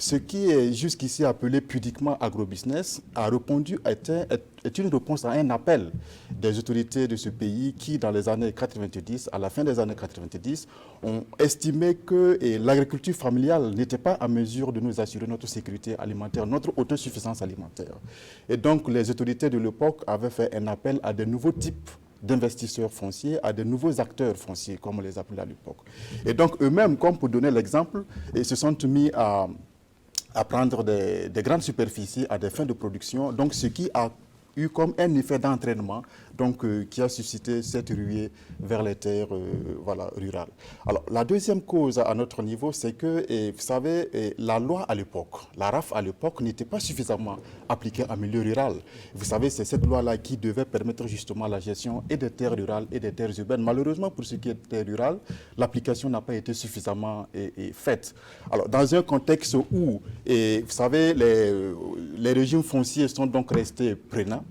ce qui est jusqu'ici appelé pudiquement agrobusiness a répondu est une réponse à un appel des autorités de ce pays qui, dans les années 90, à la fin des années 90, ont estimé que l'agriculture familiale n'était pas en mesure de nous assurer notre sécurité alimentaire, notre autosuffisance alimentaire. Et donc, les autorités de l'époque avaient fait un appel à de nouveaux types d'investisseurs fonciers, à de nouveaux acteurs fonciers, comme on les appelait à l'époque. Et donc, eux-mêmes, comme pour donner l'exemple, se sont mis à prendre des grandes superficies à des fins de production, donc ce qui a eu comme un effet d'entraînement, donc qui a suscité cette ruée vers les terres rurales. Alors, la deuxième cause à notre niveau, c'est que, vous savez, la loi à l'époque, la RAF à l'époque, n'était pas suffisamment appliquée en milieu rural. Vous savez, c'est cette loi-là qui devait permettre justement la gestion et des terres rurales et des terres urbaines. Malheureusement, pour ce qui est des terres rurales, l'application n'a pas été suffisamment faite. Alors, dans un contexte où, vous savez, les régimes fonciers sont donc restés prégnants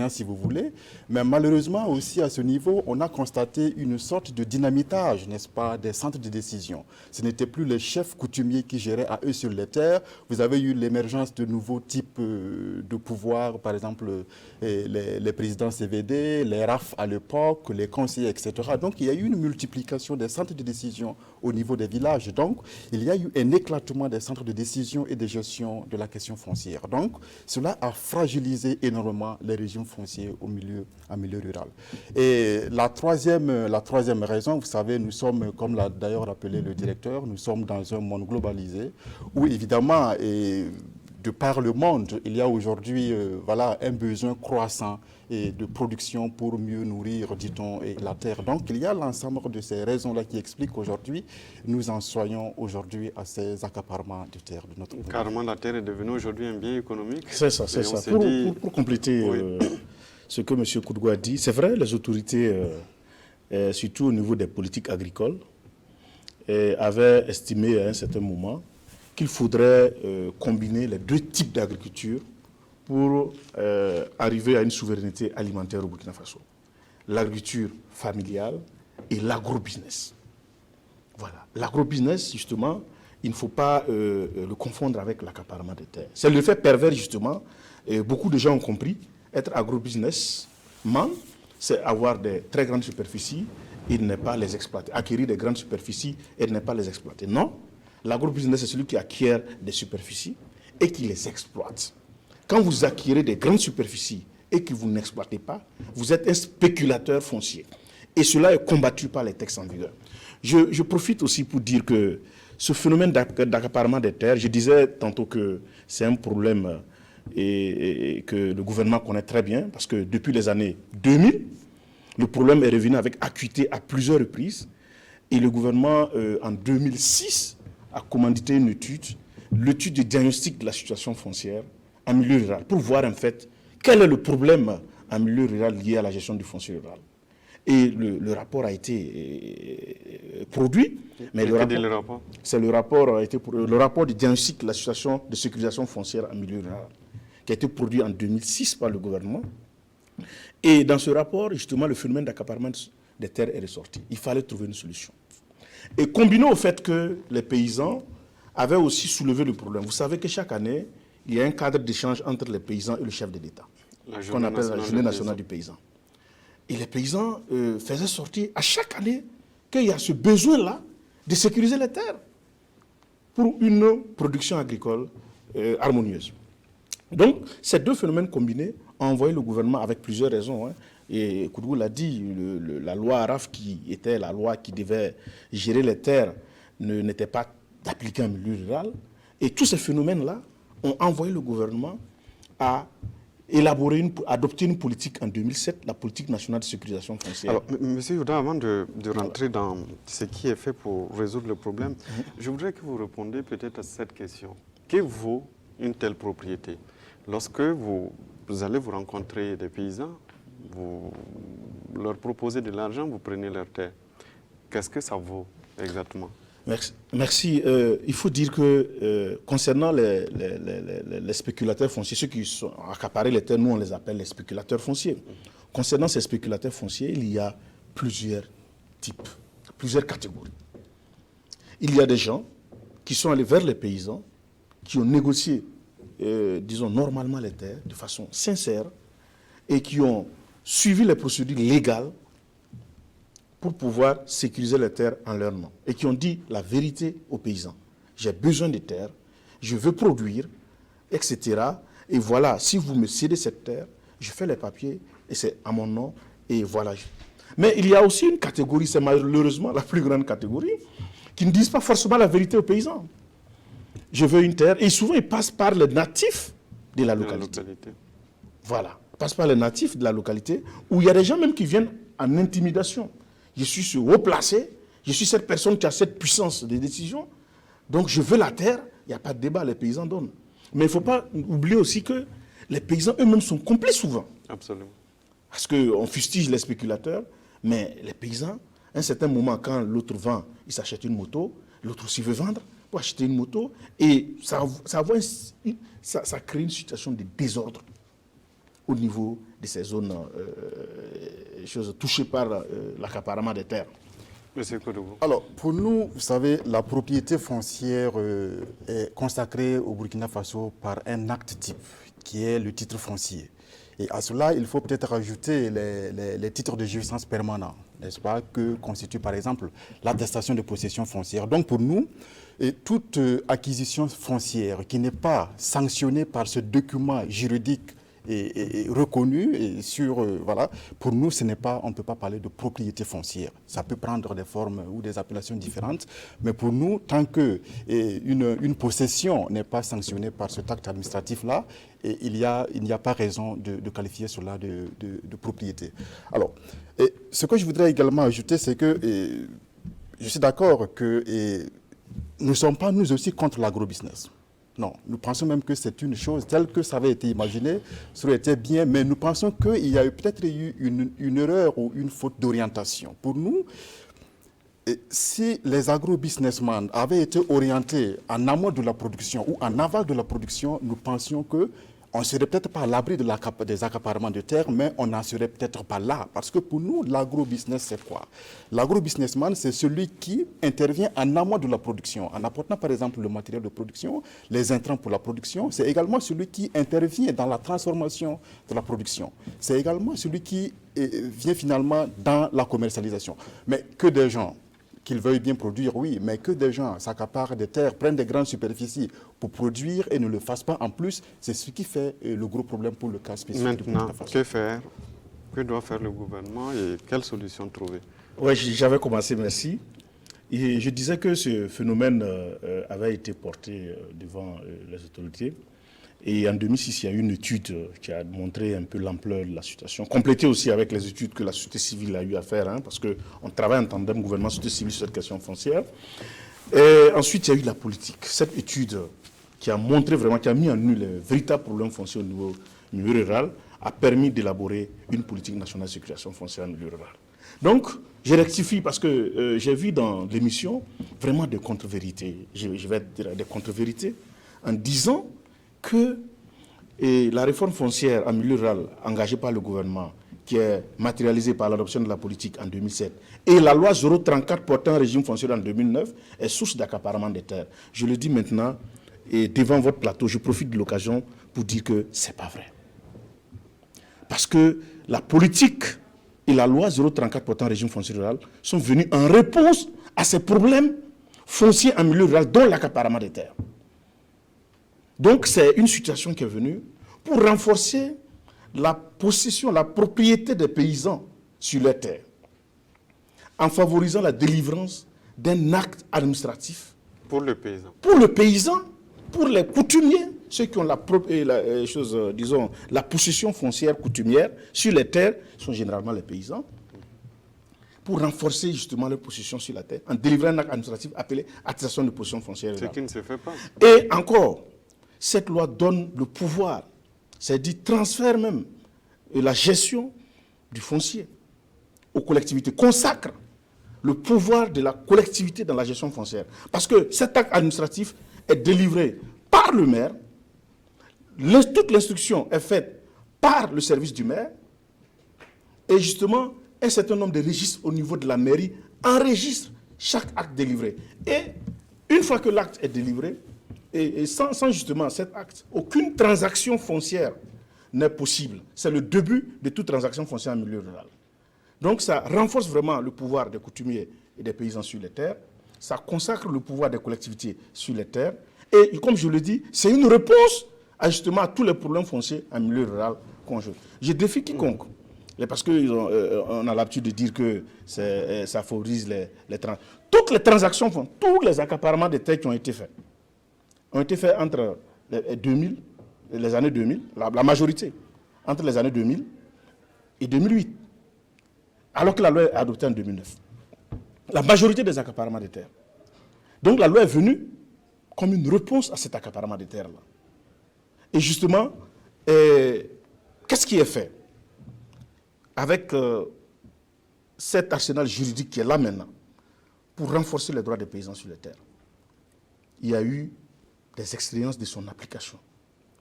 si vous voulez, mais malheureusement aussi à ce niveau, on a constaté une sorte de dynamitage, n'est-ce pas, des centres de décision. Ce n'étaient plus les chefs coutumiers qui géraient à eux sur les terres. Vous avez eu l'émergence de nouveaux types de pouvoirs, par exemple les présidents CVD, les RAF à l'époque, les conseillers, etc. Donc il y a eu une multiplication des centres de décision au niveau des villages. Donc il y a eu un éclatement des centres de décision et de gestion de la question foncière. Donc cela a fragilisé énormément les régimes fonciers en milieu rural. Et la troisième raison, vous savez, nous sommes, comme l'a d'ailleurs rappelé le directeur, nous sommes dans un monde globalisé où évidemment, de par le monde, il y a aujourd'hui un besoin croissant de production pour mieux nourrir, dit-on, la terre. Donc il y a l'ensemble de ces raisons-là qui expliquent qu'aujourd'hui, nous en soyons aujourd'hui à ces accaparements de terre de notre pays.
Carrément, la terre est devenue aujourd'hui un bien économique.
C'est ça, c'est ça. Pour compléter ce que M. Koudgou a dit, c'est vrai, les autorités, surtout au niveau des politiques agricoles, avaient estimé à un certain moment qu'il faudrait combiner les deux types d'agriculture pour arriver à une souveraineté alimentaire au Burkina Faso. L'agriculture familiale et l'agrobusiness. Voilà. L'agrobusiness, justement, il ne faut pas le confondre avec l'accaparement des terres. C'est le fait pervers, justement. Beaucoup de gens ont compris. Être agrobusinessman, c'est avoir des très grandes superficies et ne pas les exploiter. Acquérir des grandes superficies et ne pas les exploiter. Non. L'agrobusiness, c'est celui qui acquiert des superficies et qui les exploite. Quand vous acquérez des grandes superficies et que vous n'exploitez pas, vous êtes un spéculateur foncier. Et cela est combattu par les textes en vigueur. Je profite aussi pour dire que ce phénomène d'accaparement des terres, je disais tantôt que c'est un problème et que le gouvernement connaît très bien, parce que depuis les années 2000, le problème est revenu avec acuité à plusieurs reprises. Et le gouvernement, en 2006, a commandité une étude, l'étude de diagnostic de la situation foncière en milieu rural, pour voir en fait quel est le problème en milieu rural lié à la gestion du foncier rural. Et le rapport a été produit, mais c'est le rapport de diagnostic de la situation de sécurisation foncière en milieu rural, qui a été produit en 2006 par le gouvernement. Et dans ce rapport, justement, le phénomène d'accaparement des terres est ressorti. Il fallait trouver une solution. Et combiné au fait que les paysans avaient aussi soulevé le problème. Vous savez que chaque année, il y a un cadre d'échange entre les paysans et le chef de l'État, qu'on appelle la Journée nationale du paysan. Et les paysans faisaient sortir à chaque année qu'il y a ce besoin-là de sécuriser les terres pour une production agricole harmonieuse. Donc, ces deux phénomènes combinés ont envoyé le gouvernement avec plusieurs raisons. Et Koudgou l'a dit, la loi ARAF, qui était la loi qui devait gérer les terres, n'était pas appliquée en milieu rural. Et tous ces phénomènes-là ont envoyé le gouvernement à adopté une politique en 2007, la politique nationale de sécurisation foncière.
Alors, Monsieur Youda, avant de rentrer dans ce qui est fait pour résoudre le problème, je voudrais que vous répondiez peut-être à cette question. Que vaut une telle propriété? Lorsque vous allez vous rencontrer des paysans, vous leur proposez de l'argent, vous prenez leur terre. Qu'est-ce que ça vaut exactement?
Merci. Il faut dire que concernant les spéculateurs fonciers, ceux qui sont accaparés les terres, nous on les appelle les spéculateurs fonciers. Concernant ces spéculateurs fonciers, il y a plusieurs types, plusieurs catégories. Il y a des gens qui sont allés vers les paysans, qui ont négocié, disons, normalement les terres de façon sincère et qui ont suivi les procédures légales pour pouvoir sécuriser les terres en leur nom et qui ont dit la vérité aux paysans. J'ai besoin de terres, je veux produire, etc. Et voilà, si vous me cédez cette terre, je fais les papiers et c'est à mon nom et voilà. Mais il y a aussi une catégorie, c'est malheureusement la plus grande catégorie, qui ne disent pas forcément la vérité aux paysans. Je veux une terre et souvent ils passent par les natifs de la localité. Voilà, ils passent par les natifs de la localité où il y a des gens même qui viennent en intimidation. Je suis ce haut placé, je suis cette personne qui a cette puissance de décision, donc je veux la terre, il n'y a pas de débat, les paysans donnent. Mais il ne faut pas oublier aussi que les paysans eux-mêmes sont complets souvent.
Absolument.
Parce qu'on fustige les spéculateurs, mais les paysans, à un certain moment, quand l'autre vend, il s'achète une moto, l'autre aussi veut vendre pour acheter une moto, et ça crée une situation de désordre au niveau de ces zones touchées par l'accaparement des terres.
Monsieur Kodougou.
Alors, pour nous, vous savez, la propriété foncière est consacrée au Burkina Faso par un acte type, qui est le titre foncier. Et à cela, il faut peut-être ajouter les titres de jouissance permanents, n'est-ce pas, que constitue par exemple l'attestation de possession foncière. Donc pour nous, toute acquisition foncière qui n'est pas sanctionnée par ce document juridique et reconnu et voilà, pour nous ce n'est pas, on ne peut pas parler de propriété foncière. Ça peut prendre des formes ou des appellations différentes, mais pour nous, tant que une possession n'est pas sanctionnée par cet acte administratif là, il n'y a pas raison de qualifier cela de propriété. Alors, ce que je voudrais également ajouter, c'est que je suis d'accord que nous ne sommes pas nous aussi contre l'agrobusiness. Non, nous pensons même que c'est une chose telle que ça avait été imaginé, ça aurait été bien, mais nous pensons qu'il y a peut-être eu une erreur ou une faute d'orientation. Pour nous, si les agro-businessmen avaient été orientés en amont de la production ou en aval de la production, nous pensions que on ne serait peut-être pas à l'abri des accaparements de terre, mais on n'en serait peut-être pas là. Parce que pour nous, l'agro-business, c'est quoi? L'agro-businessman, c'est celui qui intervient en amont de la production, en apportant par exemple le matériel de production, les intrants pour la production. C'est également celui qui intervient dans la transformation de la production. C'est également celui qui vient finalement dans la commercialisation. Mais que des gens qu'ils veuillent bien produire, oui, mais que des gens s'accaparent des terres, prennent des grandes superficies pour produire et ne le fassent pas en plus, c'est ce qui fait le gros problème pour le cas spécifique.
Maintenant, que faire? Que doit faire le gouvernement et quelles solutions trouver?
Oui, j'avais commencé, merci. Et je disais que ce phénomène avait été porté devant les autorités. Et en 2006, il y a eu une étude qui a montré un peu l'ampleur de la situation, complétée aussi avec les études que la société civile a eu à faire, parce qu'on travaille en tandem gouvernement, société civile sur cette question foncière. Et ensuite, il y a eu la politique. Cette étude qui a montré vraiment, qui a mis en nu les véritables problèmes fonciers au niveau rural, a permis d'élaborer une politique nationale de sécurisation foncière au milieu rural. Donc, je rectifie parce que j'ai vu dans l'émission vraiment des contre-vérités. Je vais dire des contre-vérités en disant que la réforme foncière en milieu rural engagée par le gouvernement, qui est matérialisée par l'adoption de la politique en 2007, et la loi 034 portant un régime foncier en 2009, est source d'accaparement des terres. Je le dis maintenant, et devant votre plateau, je profite de l'occasion pour dire que ce n'est pas vrai. Parce que la politique et la loi 034 portant un régime foncier rural sont venues en réponse à ces problèmes fonciers en milieu rural, dont l'accaparement des terres. Donc c'est une situation qui est venue pour renforcer la possession, la propriété des paysans sur les terres, en favorisant la délivrance d'un acte administratif.
Pour le paysan.
Pour le paysan, pour les coutumiers,
ceux qui ont la possession foncière coutumière sur les terres sont généralement les paysans, pour renforcer justement leur possession sur la terre, en délivrant un acte administratif appelé attestation de possession foncière.
Ce qui ne se fait pas.
Et encore, cette loi donne le pouvoir, c'est-à-dire transfère même la gestion du foncier aux collectivités, consacre le pouvoir de la collectivité dans la gestion foncière. Parce que cet acte administratif est délivré par le maire, toute l'instruction est faite par le service du maire, et justement, un certain nombre de registres au niveau de la mairie enregistrent chaque acte délivré. Et une fois que l'acte est délivré, et sans justement cet acte, aucune transaction foncière n'est possible. C'est le début de toute transaction foncière en milieu rural. Donc ça renforce vraiment le pouvoir des coutumiers et des paysans sur les terres, ça consacre le pouvoir des collectivités sur les terres, et comme je le dis, c'est une réponse justement à tous les problèmes fonciers en milieu rural conjoint. Je défie quiconque, parce qu'on a l'habitude de dire que ça favorise les transactions. Toutes les transactions, tous les accaparements des terres qui ont été faits entre les années 2000, la majorité, entre les années 2000 et 2008, alors que la loi est adoptée en 2009. La majorité des accaparements des terres. Donc la loi est venue comme une réponse à cet accaparement des terres-là. Et justement, qu'est-ce qui est fait avec cet arsenal juridique qui est là maintenant pour renforcer les droits des paysans sur les terres? Il y a eu des expériences de son application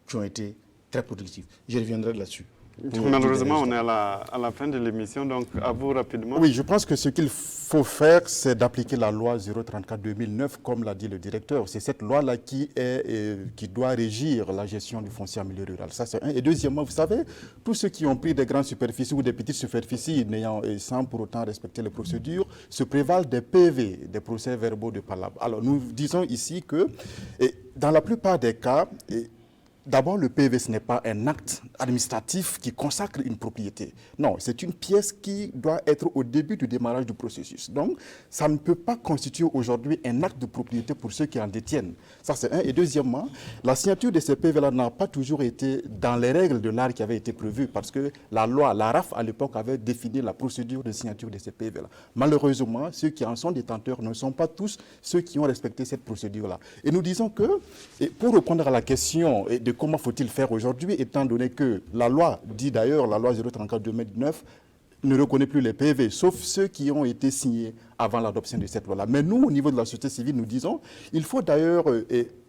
qui ont été très productives. Je reviendrai là-dessus.
Malheureusement, on est à la fin de l'émission, donc à vous rapidement.
Oui, je pense que ce qu'il faut faire, c'est d'appliquer la loi 034/2009, comme l'a dit le directeur. C'est cette loi-là qui doit régir la gestion du foncier en milieu rural. Ça, c'est un. Et deuxièmement, vous savez, tous ceux qui ont pris des grandes superficies ou des petites superficies, sans pour autant respecter les procédures, se prévalent des PV, des procès-verbaux de palabre. Alors, nous disons ici que, dans la plupart des cas, d'abord, le PV, ce n'est pas un acte administratif qui consacre une propriété. Non, c'est une pièce qui doit être au début du démarrage du processus. Donc, ça ne peut pas constituer aujourd'hui un acte de propriété pour ceux qui en détiennent. Ça, c'est un. Et deuxièmement, la signature de ces PV-là n'a pas toujours été dans les règles de l'art qui avaient été prévues, parce que la loi, la RAF, à l'époque, avait défini la procédure de signature de ces PV-là. Malheureusement, ceux qui en sont détenteurs ne sont pas tous ceux qui ont respecté cette procédure-là. Et nous disons que, pour répondre à la question de comment faut-il faire aujourd'hui, étant donné que la loi, dit d'ailleurs, la loi 034/2009, ne reconnaît plus les PV, sauf ceux qui ont été signés avant l'adoption de cette loi-là. Mais nous, au niveau de la société civile, nous disons, il faut d'ailleurs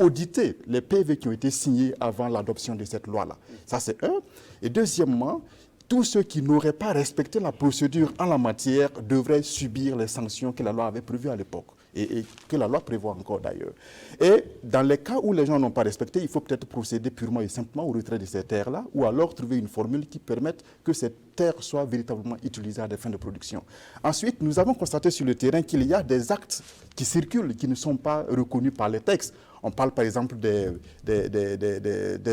auditer les PV qui ont été signés avant l'adoption de cette loi-là. Ça, c'est un. Et deuxièmement, tous ceux qui n'auraient pas respecté la procédure en la matière devraient subir les sanctions que la loi avait prévues à l'époque. Et que la loi prévoit encore d'ailleurs. Et dans les cas où les gens n'ont pas respecté, il faut peut-être procéder purement et simplement au retrait de ces terres-là, ou alors trouver une formule qui permette que ces terres soient véritablement utilisées à des fins de production. Ensuite, nous avons constaté sur le terrain qu'il y a des actes qui circulent, qui ne sont pas reconnus par les textes. On parle par exemple des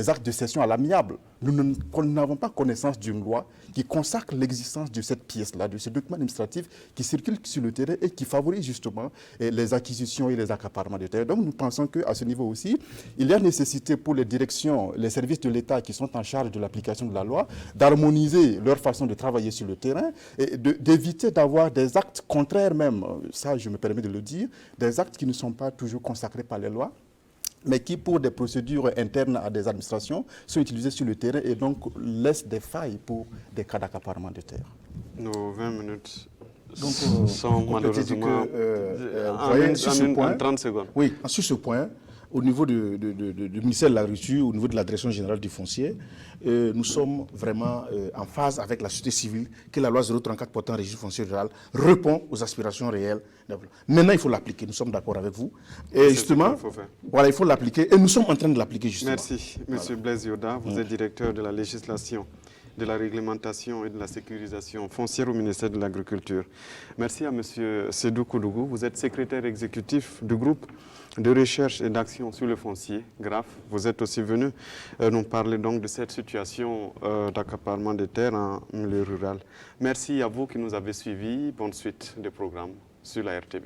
actes de cession à l'amiable. Nous n'avons pas connaissance d'une loi qui consacre l'existence de cette pièce-là, de ce document administratif qui circule sur le terrain et qui favorise justement les acquisitions et les accaparements de terres. Donc nous pensons qu'à ce niveau aussi, il y a nécessité pour les directions, les services de l'État qui sont en charge de l'application de la loi, d'harmoniser leur façon de travailler sur le terrain et d'éviter d'avoir des actes contraires même, ça je me permets de le dire, des actes qui ne sont pas toujours consacrés par les lois, mais qui, pour des procédures internes à des administrations, sont utilisés sur le terrain et donc laissent des failles pour des cas d'accaparement de terre.
Nos 20 minutes
donc,
sont malheureusement en 30 secondes.
Oui, sur ce point, au niveau du ministère de l'Agriculture, au niveau de la Direction générale du foncier, nous sommes vraiment en phase avec la société civile que la loi 034 portant régime foncier rural répond aux aspirations réelles. Maintenant, il faut l'appliquer. Nous sommes d'accord avec vous. Et justement, voilà, il faut l'appliquer et nous sommes en train de l'appliquer justement.
Merci. Monsieur Blaise Yoda, vous êtes directeur de la législation, de la réglementation et de la sécurisation foncière au ministère de l'Agriculture. Merci à monsieur Sédou Koudougou. Vous êtes secrétaire exécutif du groupe de recherche et d'action sur le foncier, GRAF. Vous êtes aussi venu nous parler donc de cette situation d'accaparement des terres en milieu rural. Merci à vous qui nous avez suivis. Bonne suite des programmes sur la RTB.